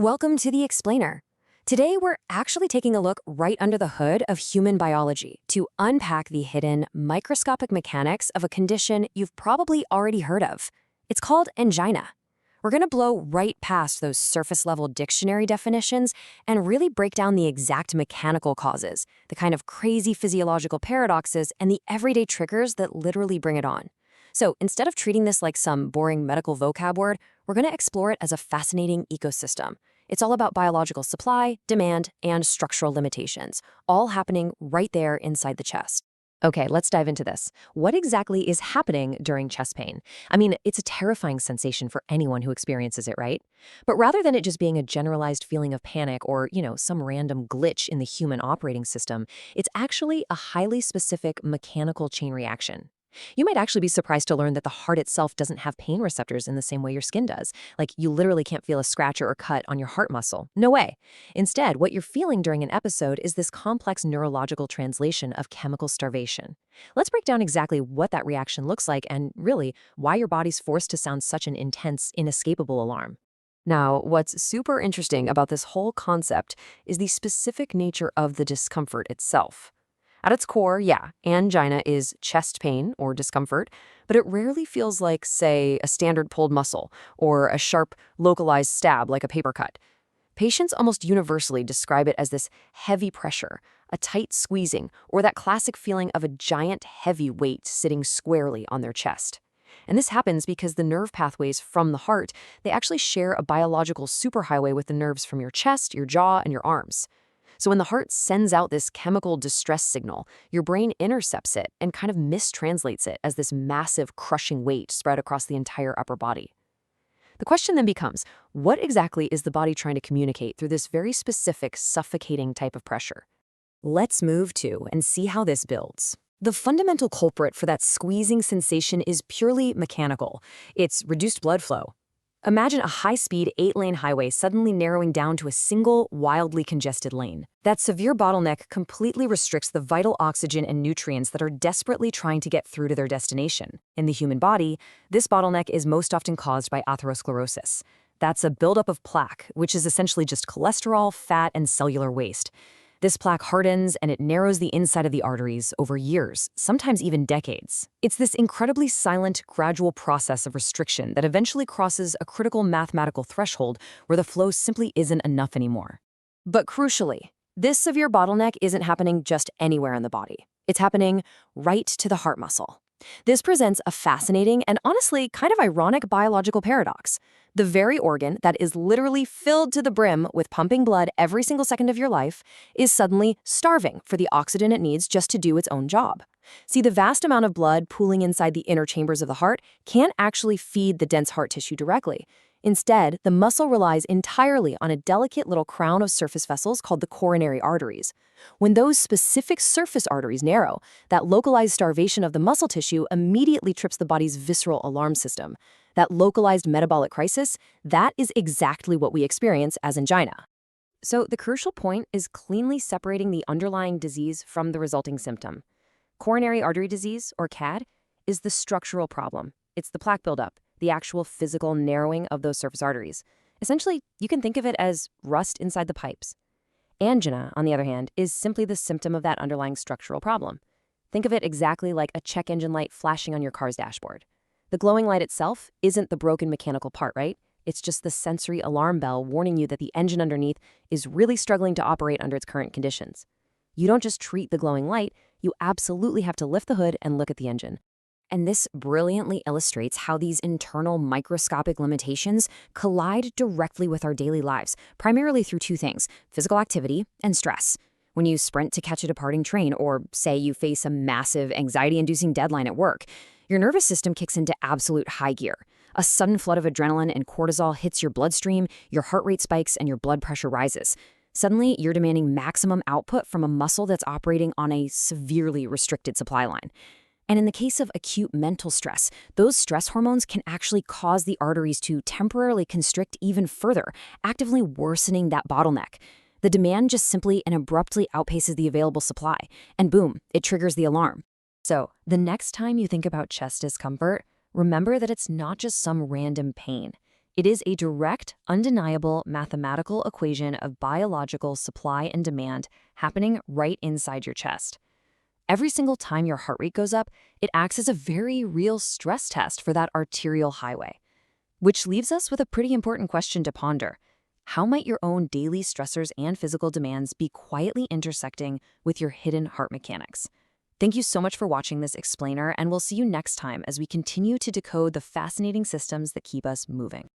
Welcome to The Explainer. Today, we're actually taking a look right under the hood of human biology to unpack the hidden, microscopic mechanics of a condition you've probably already heard of. It's called angina. We're going to blow right past those surface-level dictionary definitions and really break down the exact mechanical causes, the kind of crazy physiological paradoxes, and the everyday triggers that literally bring it on. So instead of treating this like some boring medical vocab word, we're going to explore it as a fascinating ecosystem. It's all about biological supply, demand, and structural limitations, all happening right there inside the chest. Okay, let's dive into this. What exactly is happening during chest pain? I mean, it's a terrifying sensation for anyone who experiences it, right? But rather than it just being a generalized feeling of panic or, some random glitch in the human operating system, it's actually a highly specific mechanical chain reaction. You might actually be surprised to learn that the heart itself doesn't have pain receptors in the same way your skin does. Like, you literally can't feel a scratch or cut on your heart muscle. No way. Instead, what you're feeling during an episode is this complex neurological translation of chemical starvation. Let's break down exactly what that reaction looks like and, really, why your body's forced to sound such an intense, inescapable alarm. Now, what's super interesting about this whole concept is the specific nature of the discomfort itself. At its core, yeah, angina is chest pain or discomfort, but it rarely feels like, say, a standard pulled muscle or a sharp, localized stab like a paper cut. Patients almost universally describe it as this heavy pressure, a tight squeezing, or that classic feeling of a giant, heavy weight sitting squarely on their chest. And this happens because the nerve pathways from the heart, they actually share a biological superhighway with the nerves from your chest, your jaw, and your arms. So when the heart sends out this chemical distress signal, your brain intercepts it and kind of mistranslates it as this massive, crushing weight spread across the entire upper body. The question then becomes, what exactly is the body trying to communicate through this very specific, suffocating type of pressure? Let's move to and see how this builds. The fundamental culprit for that squeezing sensation is purely mechanical. It's reduced blood flow. Imagine a high-speed 8-lane highway suddenly narrowing down to a single, wildly congested lane. That severe bottleneck completely restricts the vital oxygen and nutrients that are desperately trying to get through to their destination. In the human body, this bottleneck is most often caused by atherosclerosis. That's a buildup of plaque, which is essentially just cholesterol, fat, and cellular waste. This plaque hardens and it narrows the inside of the arteries over years, sometimes even decades. It's this incredibly silent, gradual process of restriction that eventually crosses a critical mathematical threshold where the flow simply isn't enough anymore. But crucially, this severe bottleneck isn't happening just anywhere in the body. It's happening right to the heart muscle. This presents a fascinating and honestly kind of ironic biological paradox. The very organ that is literally filled to the brim with pumping blood every single second of your life is suddenly starving for the oxygen it needs just to do its own job. See, the vast amount of blood pooling inside the inner chambers of the heart can't actually feed the dense heart tissue directly. Instead, the muscle relies entirely on a delicate little crown of surface vessels called the coronary arteries. When those specific surface arteries narrow, that localized starvation of the muscle tissue immediately trips the body's visceral alarm system. That localized metabolic crisis, that is exactly what we experience as angina. So the crucial point is cleanly separating the underlying disease from the resulting symptom. Coronary artery disease, or CAD, is the structural problem. It's the plaque buildup, the actual physical narrowing of those surface arteries. Essentially, you can think of it as rust inside the pipes. Angina, on the other hand, is simply the symptom of that underlying structural problem. Think of it exactly like a check engine light flashing on your car's dashboard. The glowing light itself isn't the broken mechanical part, right? It's just the sensory alarm bell warning you that the engine underneath is really struggling to operate under its current conditions. You don't just treat the glowing light, you absolutely have to lift the hood and look at the engine. And this brilliantly illustrates how these internal microscopic limitations collide directly with our daily lives, primarily through two things: physical activity and stress. When you sprint to catch a departing train, or say you face a massive anxiety-inducing deadline at work, your nervous system kicks into absolute high gear. A sudden flood of adrenaline and cortisol hits your bloodstream, your heart rate spikes, and your blood pressure rises. Suddenly, you're demanding maximum output from a muscle that's operating on a severely restricted supply line. And in the case of acute mental stress, those stress hormones can actually cause the arteries to temporarily constrict even further, actively worsening that bottleneck. The demand just simply and abruptly outpaces the available supply, and boom, it triggers the alarm. So, the next time you think about chest discomfort, remember that it's not just some random pain. It is a direct, undeniable mathematical equation of biological supply and demand happening right inside your chest. Every single time your heart rate goes up, it acts as a very real stress test for that arterial highway. Which leaves us with a pretty important question to ponder. How might your own daily stressors and physical demands be quietly intersecting with your hidden heart mechanics? Thank you so much for watching this explainer, and we'll see you next time as we continue to decode the fascinating systems that keep us moving.